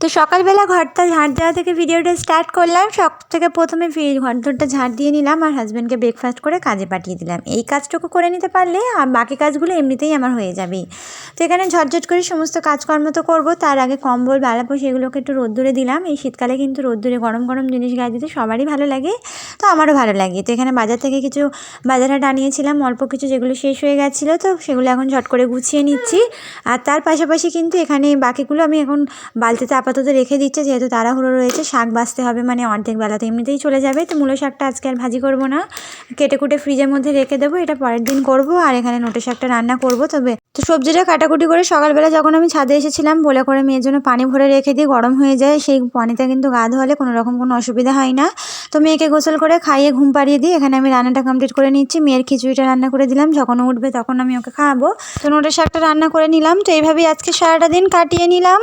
তো সকালবেলা ঘরটা ঝাঁট দেওয়া থেকে ভিডিওটা স্টার্ট করলাম। থেকে প্রথমে ঘরটা ঝাঁট দিয়ে নিলাম আর হাজব্যান্ডকে ব্রেকফাস্ট করে কাজে পাঠিয়ে দিলাম। এই কাজটুকু করে নিতে পারলে আর বাকি কাজগুলো এমনিতেই আমার হয়ে যাবে। তো এখানে ঝটঝট করে সমস্ত কাজকর্ম তো করবো, তার আগে কম্বল বেলাবো, সেগুলোকে একটু রোদ্দুরে দিলাম। এই শীতকালে কিন্তু রোদ্দুরে গরম গরম জিনিস গায়ে দিতে সবারই ভালো লাগে, তো আমারও ভালো লাগে। তো এখানে বাজার থেকে কিছু বাজার হাট আনিয়েছিলাম অল্প কিছু, যেগুলো শেষ হয়ে গেছিলো, তো সেগুলো এখন ঝট করে গুছিয়ে নিচ্ছি। আর তার পাশাপাশি কিন্তু এখানে বাকিগুলো আমি এখন বালতিতে আপাতত রেখে দিচ্ছে, যেহেতু তাড়াহুড়ো রয়েছে। শাক বাছতে হবে, মানে অর্ধেক বেলাতে এমনিতেই চলে যাবে। তো মূলো শাকটা আজকে আর ভাজি করব না, কেটে কুটে ফ্রিজের মধ্যে রেখে দেবো, এটা পরের দিন করব। আর এখানে নোটে শাকটা রান্না করব। তো সবজিটা কাটাকুটি করে সকালবেলা যখন আমি ছাদে এসেছিলাম, বলে করে মেয়ের জন্য পানি ভরে রেখে দিই, গরম হয়ে যায়। সেই পানিতে কিন্তু গা ধোয়ালে কোনো রকম কোনো অসুবিধা হয় না। তো মেয়েকে গোসল করে খাইয়ে ঘুম পাড়িয়ে দিই। এখানে আমি রান্নাটা কমপ্লিট করে নিচ্ছি। মেয়ের খিচুড়িটা রান্না করে দিলাম, যখন উঠবে তখন আমি ওকে খাওয়াবো। তো নোটে শাকটা রান্না করে নিলাম। তো এইভাবেই আজকে সারাটা দিন কাটিয়ে নিলাম।